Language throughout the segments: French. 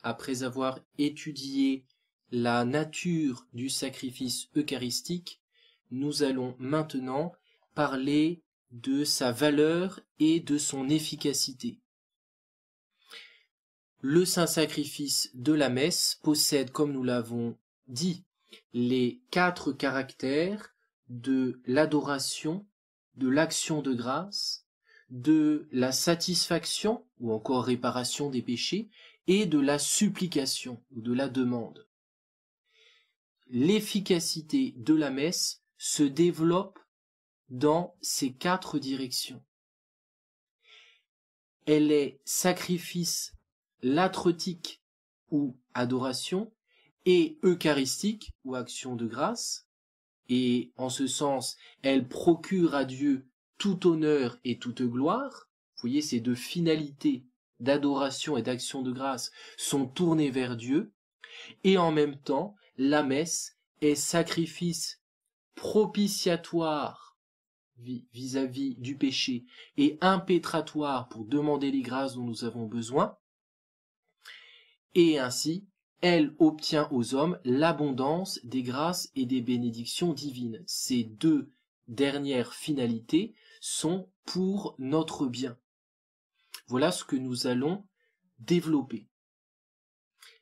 après avoir étudié la nature du sacrifice eucharistique, nous allons maintenant parler de sa valeur et de son efficacité. Le saint sacrifice de la messe possède, comme nous l'avons dit, les 4 caractères de l'adoration, de l'action de grâce, de la satisfaction ou encore réparation des péchés et de la supplication ou de la demande. L'efficacité de la messe se développe dans ces 4 directions. Elle est sacrifice latretique ou adoration et eucharistique ou action de grâce, et en ce sens, elle procure à Dieu tout honneur et toute gloire. Vous voyez, ces 2 finalités d'adoration et d'action de grâce sont tournées vers Dieu, et en même temps, la messe est sacrifice propitiatoire vis-à-vis du péché et impétratoire pour demander les grâces dont nous avons besoin, et ainsi, elle obtient aux hommes l'abondance des grâces et des bénédictions divines. Ces 2 dernières finalités sont pour notre bien. Voilà ce que nous allons développer.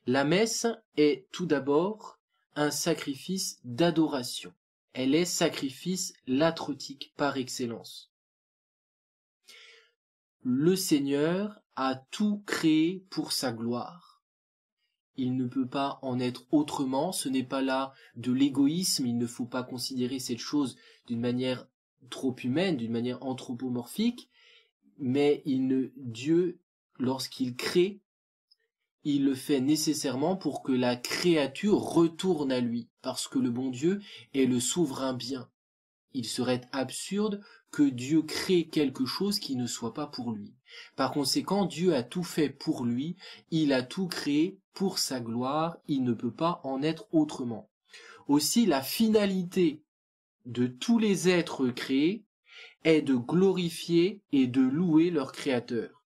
La messe est tout d'abord un sacrifice d'adoration. Elle est sacrifice latretique par excellence. Le Seigneur a tout créé pour sa gloire. Il ne peut pas en être autrement, ce n'est pas là de l'égoïsme, il ne faut pas considérer cette chose d'une manière trop humaine, d'une manière anthropomorphique, mais Dieu, lorsqu'il crée, il le fait nécessairement pour que la créature retourne à lui, parce que le bon Dieu est le souverain bien. Il serait absurde que Dieu crée quelque chose qui ne soit pas pour lui. Par conséquent, Dieu a tout fait pour lui, il a tout créé pour sa gloire, il ne peut pas en être autrement. Aussi, la finalité de tous les êtres créés est de glorifier et de louer leur Créateur.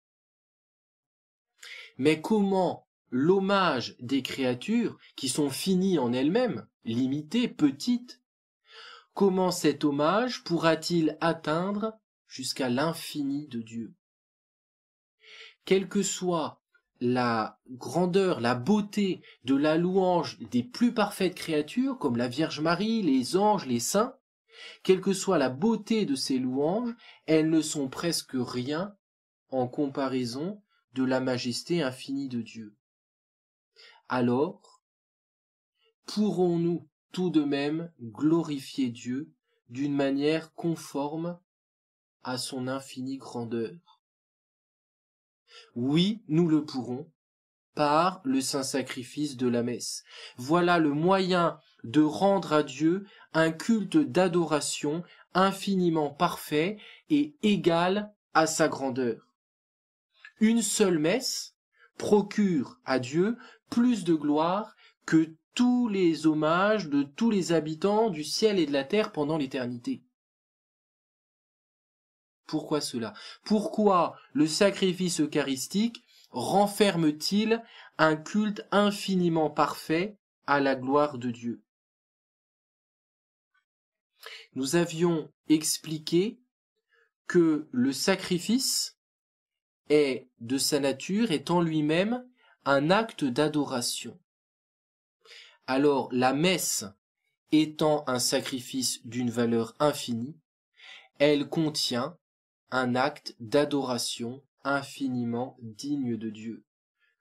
Mais comment l'hommage des créatures, qui sont finies en elles-mêmes, limitées, petites, comment cet hommage pourra-t-il atteindre jusqu'à l'infini de Dieu? Quelle que soit la grandeur, la beauté de la louange des plus parfaites créatures, comme la Vierge Marie, les anges, les saints, quelle que soit la beauté de ces louanges, elles ne sont presque rien en comparaison de la majesté infinie de Dieu. Alors, pourrons-nous tout de même glorifier Dieu d'une manière conforme à son infinie grandeur? Oui, nous le pourrons, par le saint sacrifice de la messe. Voilà le moyen de rendre à Dieu un culte d'adoration infiniment parfait et égal à sa grandeur. Une seule messe procure à Dieu plus de gloire que tous les hommages de tous les habitants du ciel et de la terre pendant l'éternité. Pourquoi cela? Pourquoi le sacrifice eucharistique renferme-t-il un culte infiniment parfait à la gloire de Dieu? Nous avions expliqué que le sacrifice est de sa nature, est en lui-même un acte d'adoration. Alors la messe étant un sacrifice d'une valeur infinie, elle contient un acte d'adoration infiniment digne de Dieu.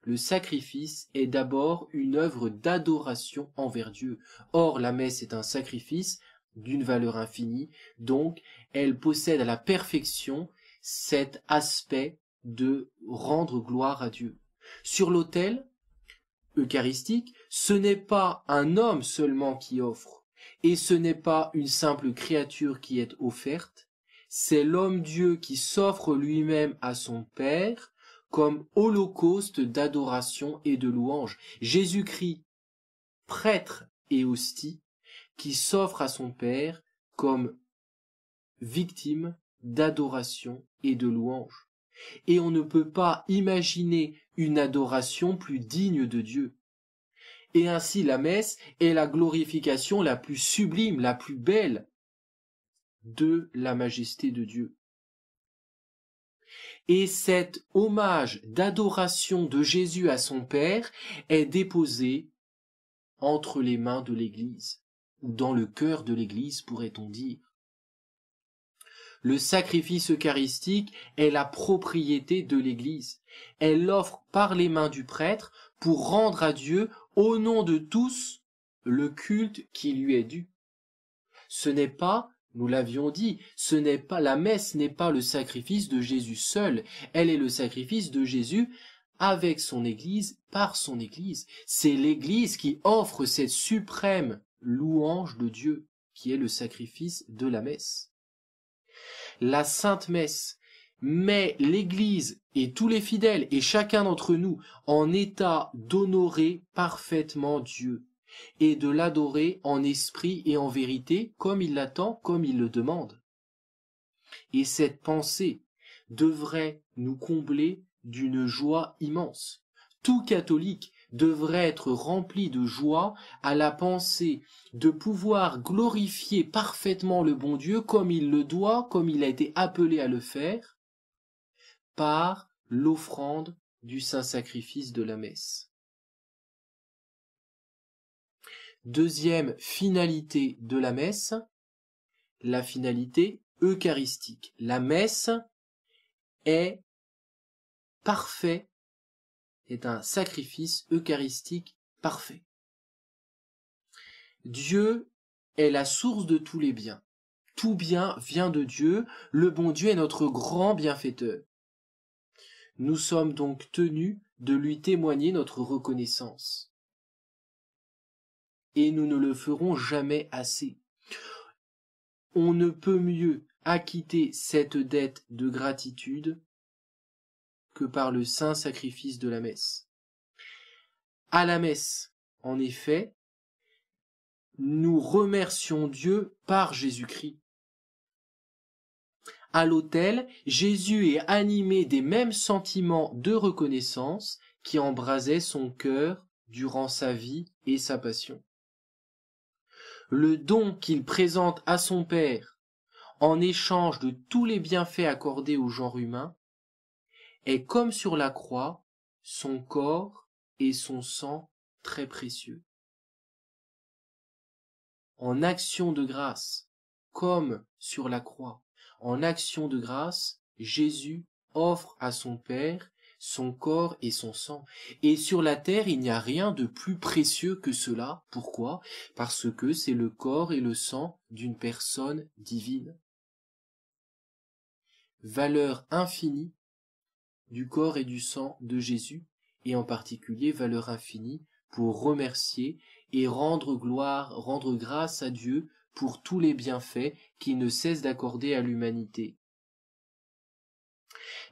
Le sacrifice est d'abord une œuvre d'adoration envers Dieu. Or, la messe est un sacrifice d'une valeur infinie, donc elle possède à la perfection cet aspect de rendre gloire à Dieu. Sur l'autel eucharistique, ce n'est pas un homme seulement qui offre, et ce n'est pas une simple créature qui est offerte, c'est l'homme-dieu qui s'offre lui-même à son Père comme holocauste d'adoration et de louange. Jésus-Christ, prêtre et hostie, qui s'offre à son Père comme victime d'adoration et de louange. Et on ne peut pas imaginer une adoration plus digne de Dieu. Et ainsi la messe est la glorification la plus sublime, la plus belle de la majesté de Dieu. Et cet hommage d'adoration de Jésus à son Père est déposé entre les mains de l'Église, ou dans le cœur de l'Église, pourrait-on dire. Le sacrifice eucharistique est la propriété de l'Église. Elle l'offre par les mains du prêtre pour rendre à Dieu, au nom de tous, le culte qui lui est dû. Ce n'est pas, nous l'avions dit, la messe n'est pas le sacrifice de Jésus seul, elle est le sacrifice de Jésus avec son Église, par son Église. C'est l'Église qui offre cette suprême louange de Dieu, qui est le sacrifice de la messe. La Sainte Messe met l'Église et tous les fidèles et chacun d'entre nous en état d'honorer parfaitement Dieu et de l'adorer en esprit et en vérité comme il l'attend, comme il le demande. Et cette pensée devrait nous combler d'une joie immense. Tout catholique devrait être rempli de joie à la pensée de pouvoir glorifier parfaitement le bon Dieu comme il le doit, comme il a été appelé à le faire, par l'offrande du saint sacrifice de la messe. Deuxième finalité de la messe, la finalité eucharistique. La messe est parfait, est un sacrifice eucharistique parfait. Dieu est la source de tous les biens. Tout bien vient de Dieu, le bon Dieu est notre grand bienfaiteur. Nous sommes donc tenus de lui témoigner notre reconnaissance. Et nous ne le ferons jamais assez. On ne peut mieux acquitter cette dette de gratitude que par le saint sacrifice de la messe. À la messe, en effet, nous remercions Dieu par Jésus-Christ. À l'autel, Jésus est animé des mêmes sentiments de reconnaissance qui embrasaient son cœur durant sa vie et sa passion. Le don qu'il présente à son Père en échange de tous les bienfaits accordés au genre humain est comme sur la croix son corps et son sang très précieux. En action de grâce, comme sur la croix, en action de grâce, Jésus offre à son Père son corps et son sang. Et sur la terre, il n'y a rien de plus précieux que cela. Pourquoi? Parce que c'est le corps et le sang d'une personne divine. Valeur infinie du corps et du sang de Jésus, et en particulier valeur infinie pour remercier et rendre gloire, rendre grâce à Dieu pour tous les bienfaits qu'il ne cesse d'accorder à l'humanité.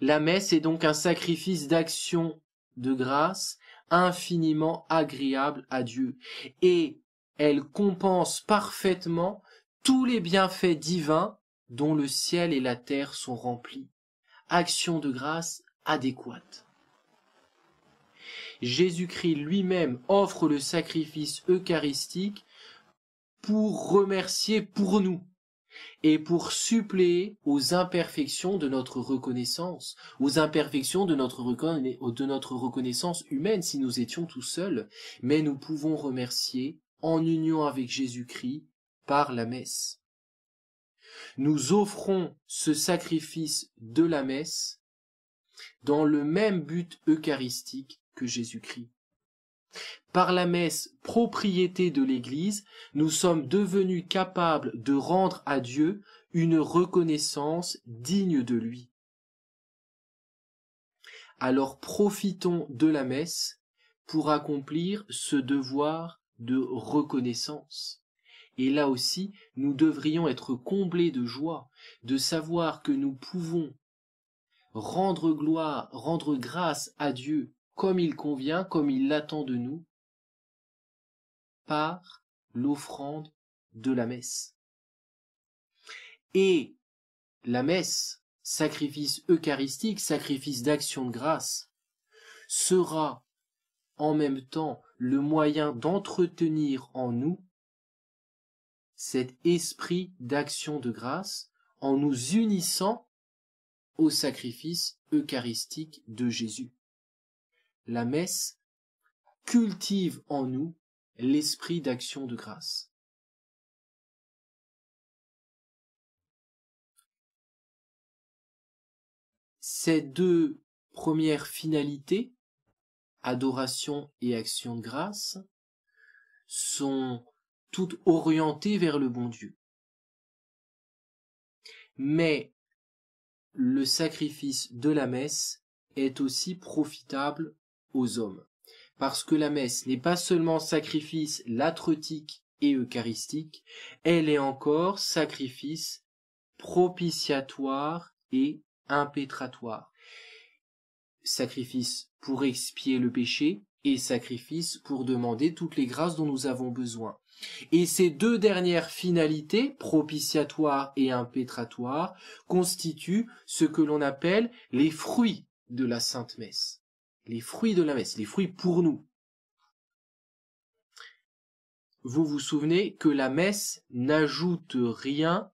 La messe est donc un sacrifice d'action de grâce infiniment agréable à Dieu, et elle compense parfaitement tous les bienfaits divins dont le ciel et la terre sont remplis. Action de grâce adéquate. Jésus-Christ lui-même offre le sacrifice eucharistique pour remercier pour nous et pour suppléer aux imperfections de notre reconnaissance, aux imperfections de notre reconnaissance humaine si nous étions tout seuls, mais nous pouvons remercier en union avec Jésus-Christ par la messe. Nous offrons ce sacrifice de la messe dans le même but eucharistique que Jésus-Christ. Par la messe, propriété de l'Église, nous sommes devenus capables de rendre à Dieu une reconnaissance digne de lui. Alors profitons de la messe pour accomplir ce devoir de reconnaissance. Et là aussi, nous devrions être comblés de joie, de savoir que nous pouvons rendre gloire, rendre grâce à Dieu comme il convient, comme il l'attend de nous, par l'offrande de la messe. Et la messe, sacrifice eucharistique, sacrifice d'action de grâce, sera en même temps le moyen d'entretenir en nous cet esprit d'action de grâce en nous unissant au sacrifice eucharistique de Jésus. La messe cultive en nous l'esprit d'action de grâce. Ces deux premières finalités, adoration et action de grâce, sont toutes orientées vers le bon Dieu. Mais le sacrifice de la messe est aussi profitable aux hommes, parce que la messe n'est pas seulement sacrifice latretique et eucharistique, elle est encore sacrifice propitiatoire et impétratoire. Sacrifice pour expier le péché et sacrifice pour demander toutes les grâces dont nous avons besoin. Et ces deux dernières finalités, propitiatoire et impétratoire, constituent ce que l'on appelle les fruits de la Sainte Messe. Les fruits de la messe, les fruits pour nous. Vous vous souvenez que la messe n'ajoute rien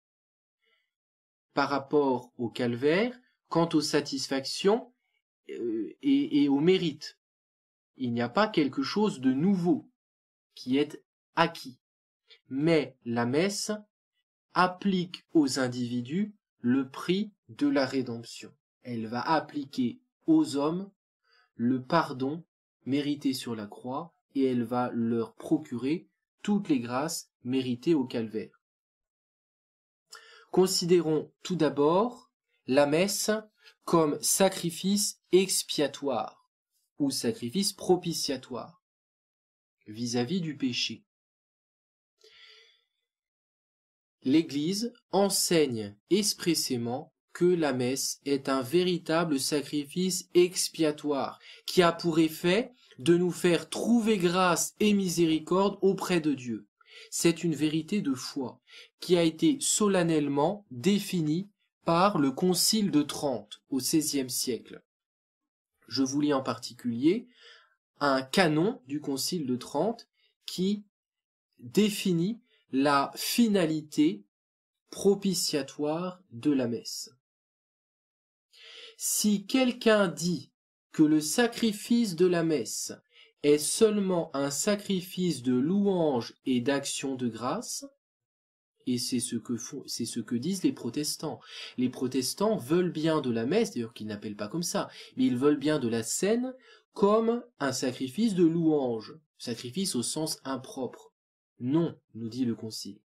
par rapport au calvaire quant aux satisfactions et au mérite. Il n'y a pas quelque chose de nouveau qui est acquis. Mais la messe applique aux individus le prix de la rédemption. Elle va appliquer aux hommes le pardon mérité sur la croix et elle va leur procurer toutes les grâces méritées au calvaire. Considérons tout d'abord la messe comme sacrifice expiatoire ou sacrifice propitiatoire vis-à-vis du péché. L'Église enseigne expressément que la messe est un véritable sacrifice expiatoire qui a pour effet de nous faire trouver grâce et miséricorde auprès de Dieu. C'est une vérité de foi qui a été solennellement définie par le Concile de Trente au XVIe siècle. Je vous lis en particulier un canon du Concile de Trente qui définit la finalité propitiatoire de la messe. Si quelqu'un dit que le sacrifice de la messe est seulement un sacrifice de louange et d'action de grâce, et c'est ce que disent les protestants. Les protestants veulent bien de la messe, d'ailleurs qu'ils n'appellent pas comme ça, mais ils veulent bien de la scène comme un sacrifice de louange, sacrifice au sens impropre. Non, nous dit le Concile.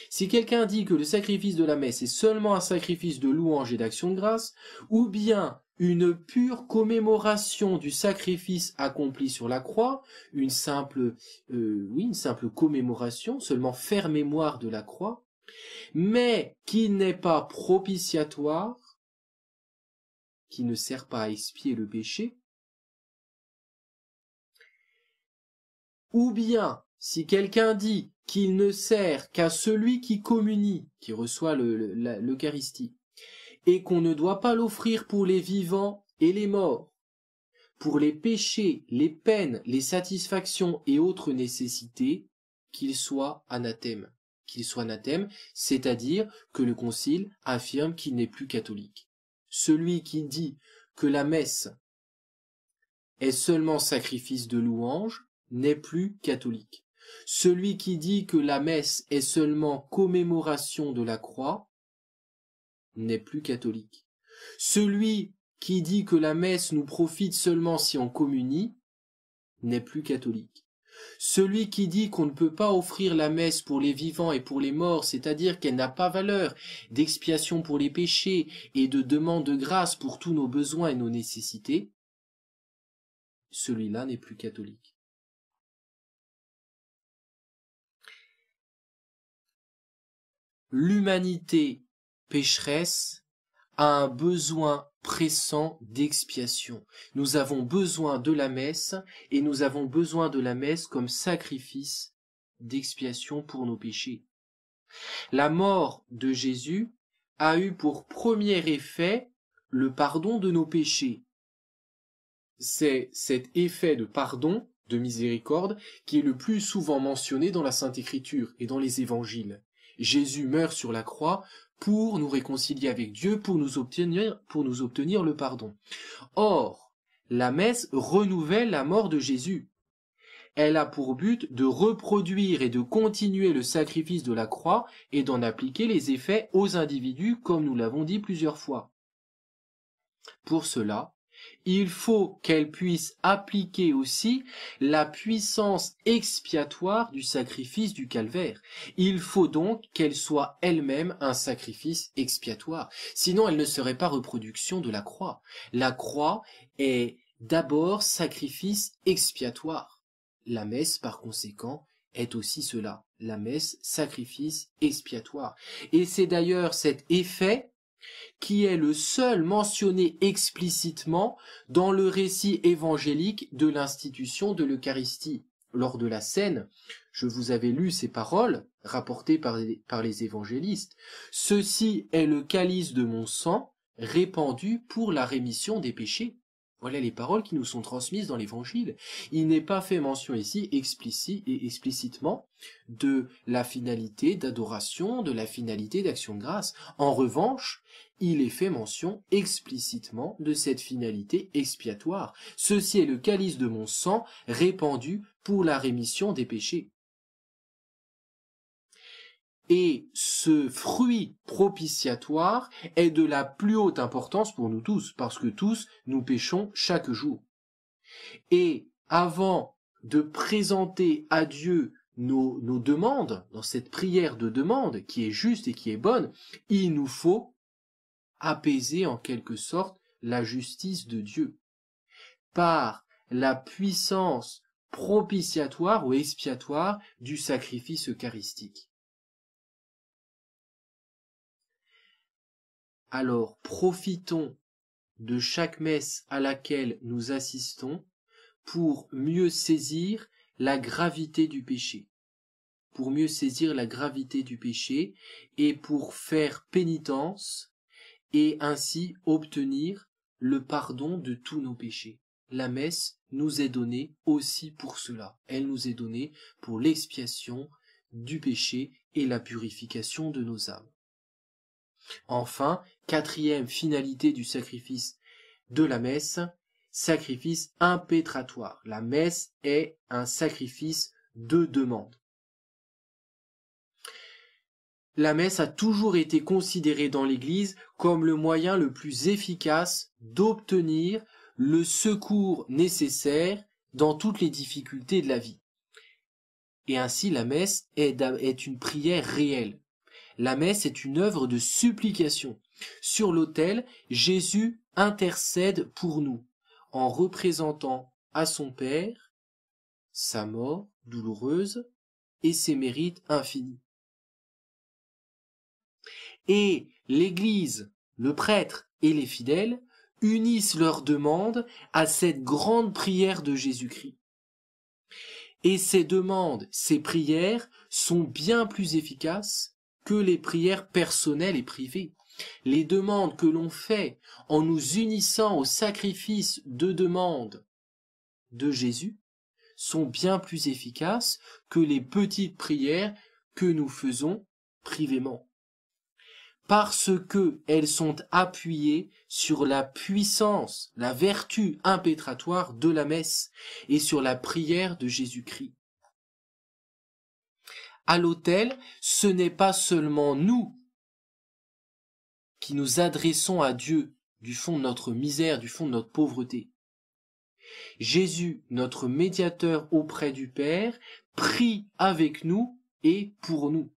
Si quelqu'un dit que le sacrifice de la messe est seulement un sacrifice de louange et d'action de grâce, ou bien une pure commémoration du sacrifice accompli sur la croix, une simple commémoration, seulement faire mémoire de la croix, mais qui n'est pas propitiatoire, qui ne sert pas à expier le péché, ou bien si quelqu'un dit qu'il ne sert qu'à celui qui communie, qui reçoit l'Eucharistie, et qu'on ne doit pas l'offrir pour les vivants et les morts, pour les péchés, les peines, les satisfactions et autres nécessités, qu'il soit anathème. Qu'il soit anathème, c'est-à-dire que le Concile affirme qu'il n'est plus catholique. Celui qui dit que la messe est seulement sacrifice de louange n'est plus catholique. Celui qui dit que la messe est seulement commémoration de la croix n'est plus catholique. Celui qui dit que la messe nous profite seulement si on communie n'est plus catholique. Celui qui dit qu'on ne peut pas offrir la messe pour les vivants et pour les morts, c'est-à-dire qu'elle n'a pas valeur d'expiation pour les péchés et de demande de grâce pour tous nos besoins et nos nécessités, celui-là n'est plus catholique. L'humanité pécheresse a un besoin pressant d'expiation. Nous avons besoin de la messe et nous avons besoin de la messe comme sacrifice d'expiation pour nos péchés. La mort de Jésus a eu pour premier effet le pardon de nos péchés. c'est cet effet de pardon, de miséricorde, qui est le plus souvent mentionné dans la Sainte Écriture et dans les évangiles. Jésus meurt sur la croix pour nous réconcilier avec Dieu, pour nous obtenir le pardon. Or, la messe renouvelle la mort de Jésus. Elle a pour but de reproduire et de continuer le sacrifice de la croix et d'en appliquer les effets aux individus, comme nous l'avons dit plusieurs fois. Pour cela, il faut qu'elle puisse appliquer aussi la puissance expiatoire du sacrifice du calvaire. Il faut donc qu'elle soit elle-même un sacrifice expiatoire. Sinon, elle ne serait pas reproduction de la croix. La croix est d'abord sacrifice expiatoire. La messe, par conséquent, est aussi cela. La messe, sacrifice expiatoire. Et c'est d'ailleurs cet effet qui est le seul mentionné explicitement dans le récit évangélique de l'institution de l'Eucharistie. Lors de la scène, je vous avais lu ces paroles rapportées par les évangélistes. « Ceci est le calice de mon sang, répandu pour la rémission des péchés. » Voilà les paroles qui nous sont transmises dans l'Évangile. Il n'est pas fait mention ici explicitement de la finalité d'adoration, de la finalité d'action de grâce. En revanche, il est fait mention explicitement de cette finalité expiatoire. Ceci est le calice de mon sang répandu pour la rémission des péchés. Et ce fruit propitiatoire est de la plus haute importance pour nous tous, parce que tous, nous péchons chaque jour. Et avant de présenter à Dieu nos demandes, dans cette prière de demande qui est juste et qui est bonne, il nous faut apaiser en quelque sorte la justice de Dieu par la puissance propitiatoire ou expiatoire du sacrifice eucharistique. Alors profitons de chaque messe à laquelle nous assistons pour mieux saisir la gravité du péché, et pour faire pénitence et ainsi obtenir le pardon de tous nos péchés. La messe nous est donnée aussi pour cela. Elle nous est donnée pour l'expiation du péché et la purification de nos âmes. Enfin, quatrième finalité du sacrifice de la messe, sacrifice impétratoire. La messe est un sacrifice de demande. La messe a toujours été considérée dans l'Église comme le moyen le plus efficace d'obtenir le secours nécessaire dans toutes les difficultés de la vie. Et ainsi, la messe est une prière réelle. La messe est une œuvre de supplication. Sur l'autel, Jésus intercède pour nous, en représentant à son Père sa mort douloureuse et ses mérites infinis. Et l'Église, le prêtre et les fidèles unissent leurs demandes à cette grande prière de Jésus-Christ. Et ces demandes, ces prières sont bien plus efficaces que les prières personnelles et privées. Les demandes que l'on fait en nous unissant au sacrifice de demande de Jésus sont bien plus efficaces que les petites prières que nous faisons privément. Parce que elles sont appuyées sur la puissance, la vertu impétratoire de la messe et sur la prière de Jésus-Christ. À l'autel, ce n'est pas seulement nous qui nous adressons à Dieu du fond de notre misère, du fond de notre pauvreté. Jésus, notre médiateur auprès du Père, prie avec nous et pour nous.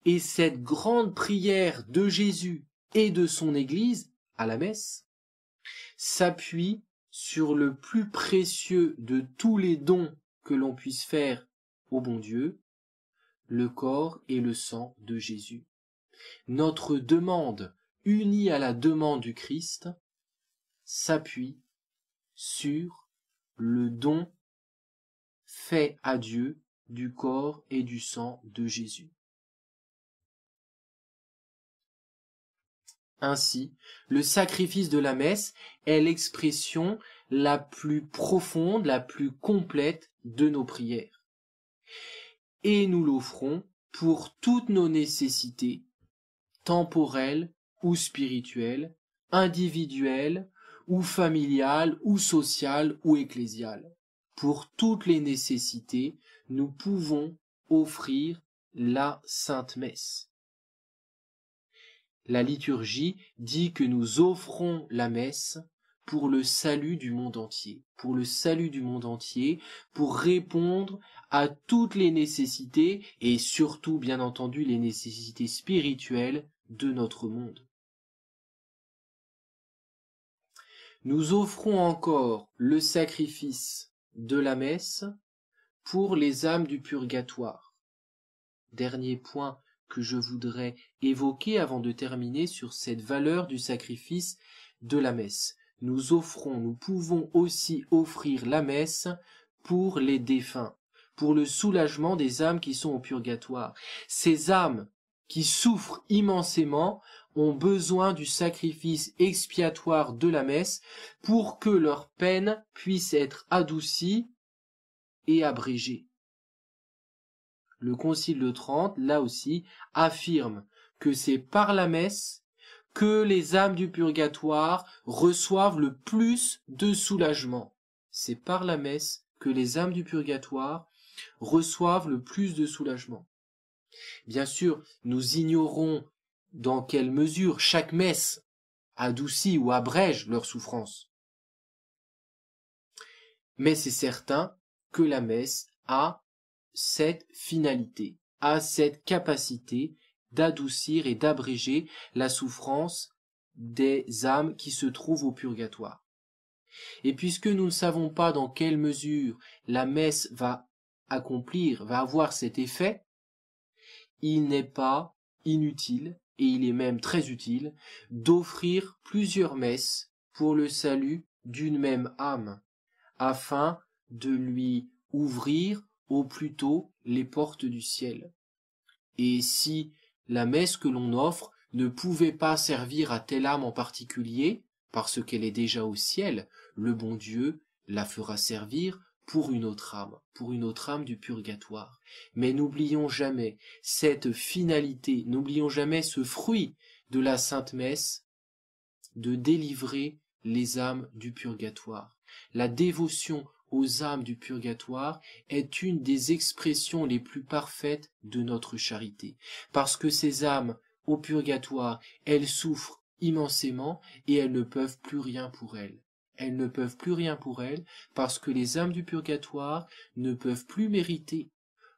Et cette grande prière de Jésus et de son Église, à la messe, s'appuie sur le plus précieux de tous les dons que l'on puisse faire au bon Dieu, le corps et le sang de Jésus. Notre demande, unie à la demande du Christ, s'appuie sur le don fait à Dieu du corps et du sang de Jésus. Ainsi, le sacrifice de la messe est l'expression la plus profonde, la plus complète de nos prières. Et nous l'offrons pour toutes nos nécessités, temporelles ou spirituelles, individuelles ou familiales ou sociales ou ecclésiales. Pour toutes les nécessités, nous pouvons offrir la Sainte Messe. La liturgie dit que nous offrons la messe pour le salut du monde entier, pour le salut du monde entier, pour répondre à toutes les nécessités et surtout, bien entendu, les nécessités spirituelles de notre monde. Nous offrons encore le sacrifice de la messe pour les âmes du purgatoire. Dernier point que je voudrais évoquer avant de terminer sur cette valeur du sacrifice de la messe. Nous pouvons aussi offrir la messe pour les défunts, pour le soulagement des âmes qui sont au purgatoire. Ces âmes qui souffrent immensément ont besoin du sacrifice expiatoire de la messe pour que leur peine puisse être adoucie et abrégée. Le Concile de Trente, là aussi, affirme que c'est par la messe que les âmes du purgatoire reçoivent le plus de soulagement. C'est par la messe que les âmes du purgatoire reçoivent le plus de soulagement. Bien sûr, nous ignorons dans quelle mesure chaque messe adoucit ou abrège leur souffrance. Mais c'est certain que la messe a cette finalité, a cette capacité d'adoucir et d'abréger la souffrance des âmes qui se trouvent au purgatoire. Et puisque nous ne savons pas dans quelle mesure la messe va avoir cet effet, il n'est pas inutile, et il est même très utile, d'offrir plusieurs messes pour le salut d'une même âme, afin de lui ouvrir au plus tôt les portes du ciel. Et si la messe que l'on offre ne pouvait pas servir à telle âme en particulier, parce qu'elle est déjà au ciel, le bon Dieu la fera servir pour une autre âme du purgatoire. Mais n'oublions jamais cette finalité, n'oublions jamais ce fruit de la Sainte Messe, de délivrer les âmes du purgatoire. La dévotion aux âmes du purgatoire est une des expressions les plus parfaites de notre charité, parce que ces âmes au purgatoire, elles souffrent immensément et elles ne peuvent plus rien pour elles. Elles ne peuvent plus rien pour elles parce que les âmes du purgatoire ne peuvent plus mériter.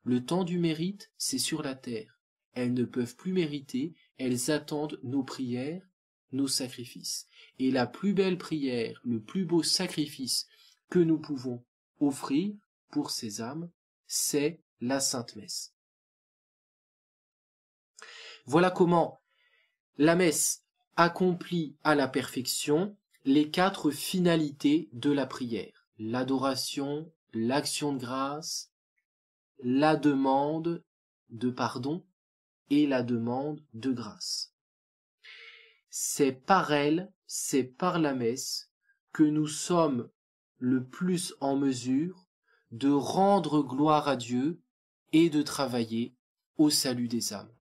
Le temps du mérite, c'est sur la terre. Elles ne peuvent plus mériter, elles attendent nos prières, nos sacrifices. Et la plus belle prière, le plus beau sacrifice que nous pouvons offrir pour ces âmes, c'est la Sainte Messe. Voilà comment la messe accomplit à la perfection les 4 finalités de la prière: l'adoration, l'action de grâce, la demande de pardon et la demande de grâce. C'est par elle, c'est par la messe que nous sommes le plus en mesure de rendre gloire à Dieu et de travailler au salut des âmes.